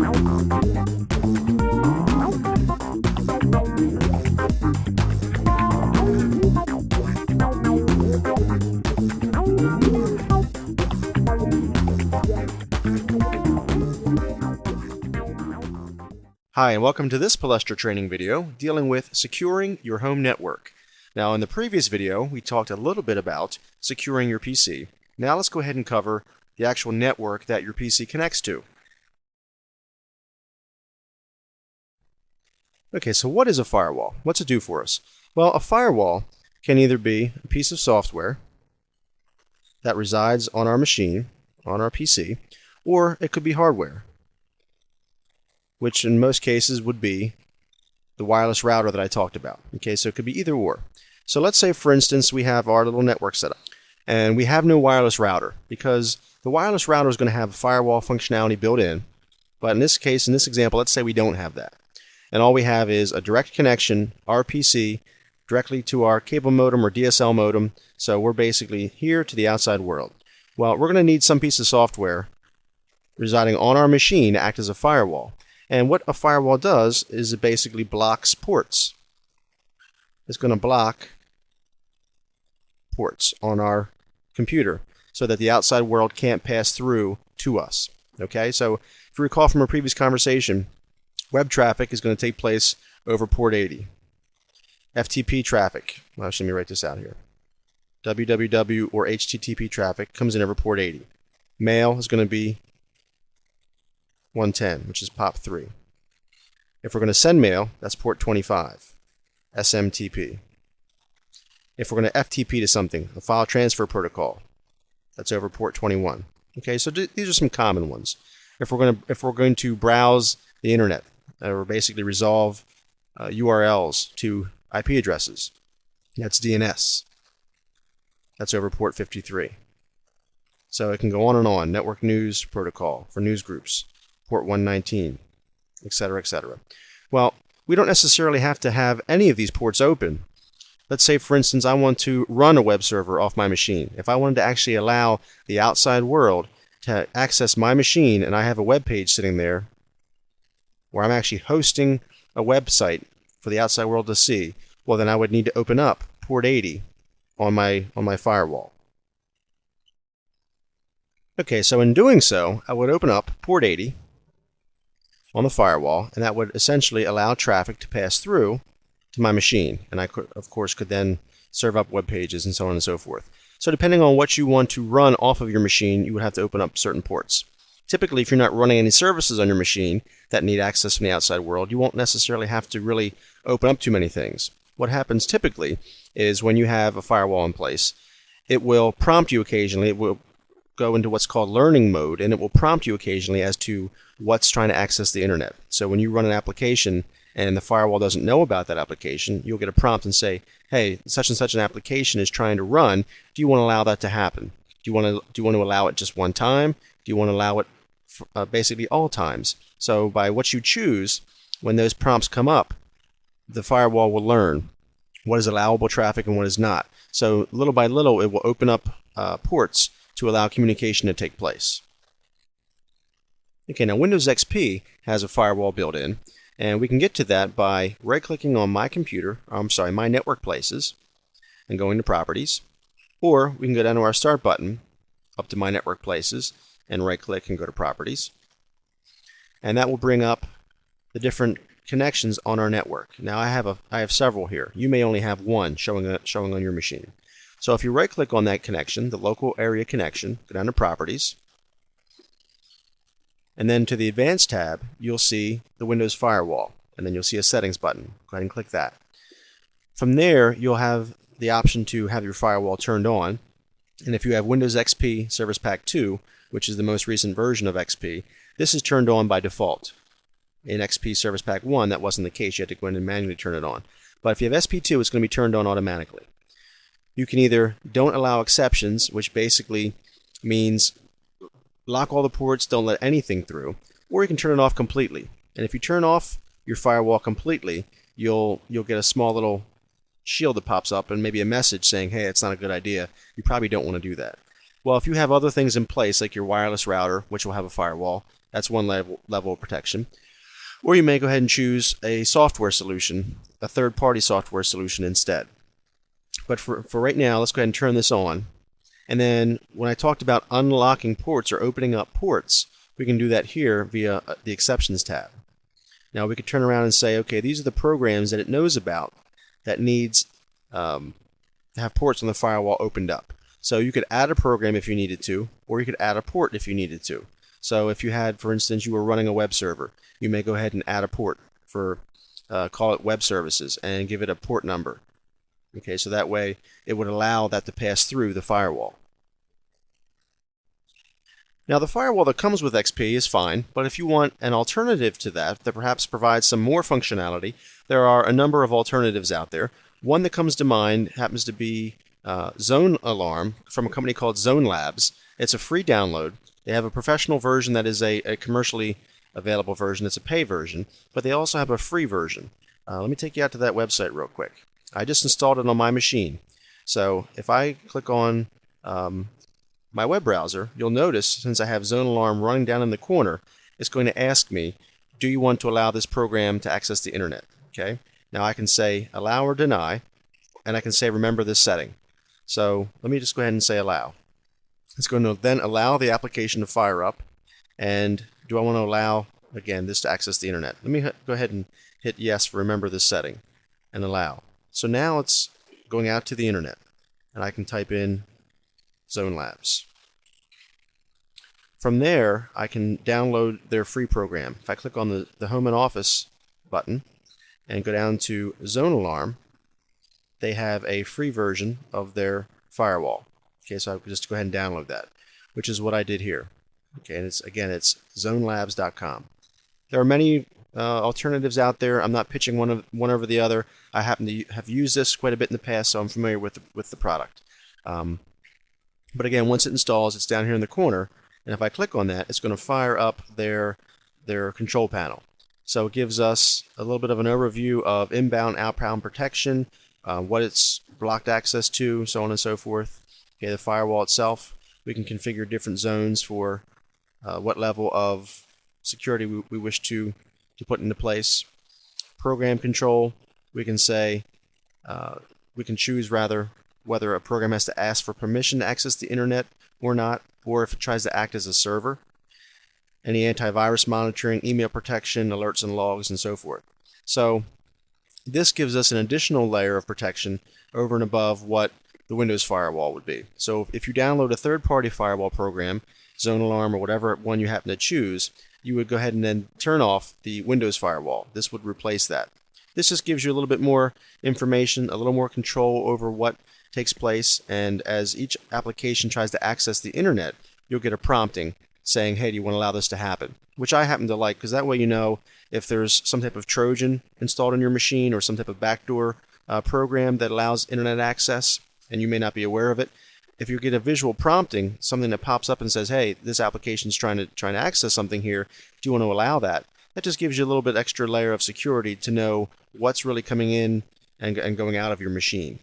Hi, and welcome to this Palestra training video dealing with securing your home network. Now, in the previous video, we talked a little bit about securing your PC. Now let's go ahead and cover the actual network that your PC connects to. Okay, so what is a firewall? What's it do for us? Well, a firewall can either be a piece of software that resides on our machine, on our PC, or it could be hardware, which in most cases would be the wireless router that I talked about. Okay, so it could be either or. So let's say, for instance, we have our little network set up, and we have no wireless router, because the wireless router is going to have a firewall functionality built in. But in this case, in this example, let's say we don't have that. And all we have is a direct connection, our PC, directly to our cable modem or DSL modem. So we're basically here to the outside world. Well, we're going to need some piece of software residing on our machine to act as a firewall. And what a firewall does is it basically blocks ports. It's going to block ports on our computer so that the outside world can't pass through to us. Okay, so if you recall from our previous conversation, web traffic is going to take place over port 80. FTP traffic, well, actually, let me write this out here. www or HTTP traffic comes in over port 80. Mail is going to be 110, which is POP3. If we're going to send mail, that's port 25, SMTP. If we're going to FTP to something, a file transfer protocol, that's over port 21. Okay, so these are some common ones. If we're going to browse the internet, or basically resolve URLs to IP addresses, that's DNS. That's over port 53. So it can go on and on. Network news protocol for news groups, port 119, etc., etc. Well, we don't necessarily have to have any of these ports open. Let's say, for instance, I want to run a web server off my machine. If I wanted to actually allow the outside world to access my machine, and I have a web page sitting there where I'm actually hosting a website for the outside world to see, well, then I would need to open up port 80 on my firewall. Okay, so in doing so, I would open up port 80 on the firewall, and that would essentially allow traffic to pass through to my machine. And I could, of course, could then serve up web pages and so on and so forth. So depending on what you want to run off of your machine, you would have to open up certain ports. Typically, if you're not running any services on your machine that need access from the outside world, you won't necessarily have to really open up too many things. What happens typically is when you have a firewall in place, it will prompt you occasionally. It will go into what's called learning mode, and it will prompt you occasionally as to what's trying to access the internet. So when you run an application and the firewall doesn't know about that application, you'll get a prompt and say, hey, such and such an application is trying to run. Do you want to allow that to happen? Do you want to allow it just one time? Do you want to allow it basically all times? So by what you choose, when those prompts come up, the firewall will learn what is allowable traffic and what is not. So little by little, it will open up ports to allow communication to take place. Okay, now Windows XP has a firewall built in, and we can get to that by right-clicking on my computer, my network places, and going to Properties, or we can go down to our Start button, up to My Network Places, and right-click and go to Properties, and that will bring up the different connections on our network. Now I have several here. You may only have one showing on your machine. So if you right-click on that connection, the local area connection, go down to Properties, and then to the Advanced tab, you'll see the Windows Firewall, and then you'll see a Settings button. Go ahead and click that. From there, you'll have the option to have your firewall turned on, and if you have Windows XP Service Pack 2, which is the most recent version of XP, this is turned on by default. In XP Service Pack 1, that wasn't the case. You had to go in and manually turn it on. But if you have SP2, it's going to be turned on automatically. You can either don't allow exceptions, which basically means lock all the ports, don't let anything through, or you can turn it off completely. And if you turn off your firewall completely, you'll get a small little shield that pops up and maybe a message saying, hey, it's not a good idea. You probably don't want to do that. Well, if you have other things in place, like your wireless router, which will have a firewall, That's one level of protection. Or you may go ahead and choose a software solution, a third-party software solution instead. But for right now, let's go ahead and turn this on. And then when I talked about unlocking ports or opening up ports, we can do that here via the exceptions tab. Now we could turn around and say, okay, these are the programs that it knows about that needs to have ports on the firewall opened up. So you could add a program if you needed to, or you could add a port if you needed to. So if you had, for instance, you were running a web server, you may go ahead and add a port for, call it web services, and give it a port number. Okay, so that way it would allow that to pass through the firewall. Now the firewall that comes with XP is fine, but if you want an alternative to that perhaps provides some more functionality, there are a number of alternatives out there. One that comes to mind happens to be Zone Alarm from a company called Zone Labs. It's a free download. They have a professional version that is a commercially available version. It's a pay version, but they also have a free version. Let me take you out to that website real quick. I just installed it on my machine. So if I click on my web browser, you'll notice since I have Zone Alarm running down in the corner, it's going to ask me, do you want to allow this program to access the internet? Okay. Now I can say allow or deny, and I can say remember this setting. So let me just go ahead and say allow. It's going to then allow the application to fire up. And do I want to allow, again, this to access the internet? Let me go ahead and hit yes for remember this setting and allow. So now it's going out to the internet, and I can type in Zone Labs. From there, I can download their free program. If I click on the Home and Office button and go down to Zone Alarm, they have a free version of their firewall. Okay, so I can just go ahead and download that, which is what I did here. Okay, and it's zonelabs.com. There are many alternatives out there. I'm not pitching one over the other. I happen to have used this quite a bit in the past, so I'm familiar with the product. But again, once it installs, it's down here in the corner, and if I click on that, it's going to fire up their control panel. So it gives us a little bit of an overview of inbound, outbound protection, what it's blocked access to, so on and so forth. Okay, the firewall itself, we can configure different zones for what level of security we wish to put into place. Program control, we can say, we can choose rather whether a program has to ask for permission to access the internet or not, or if it tries to act as a server. Any antivirus monitoring, email protection, alerts and logs, and so forth. So this gives us an additional layer of protection over and above what the Windows firewall would be. So if you download a third-party firewall program, Zone Alarm or whatever one you happen to choose, you would go ahead and then turn off the Windows firewall. This would replace that. This just gives you a little bit more information, a little more control over what takes place, and as each application tries to access the internet, you'll get a prompting saying, hey, do you want to allow this to happen? Which I happen to like, because that way you know if there's some type of Trojan installed on your machine or some type of backdoor program that allows internet access, and you may not be aware of it. If you get a visual prompting, something that pops up and says, hey, this application is trying to access something here, do you want to allow that? That just gives you a little bit extra layer of security to know what's really coming in and going out of your machine.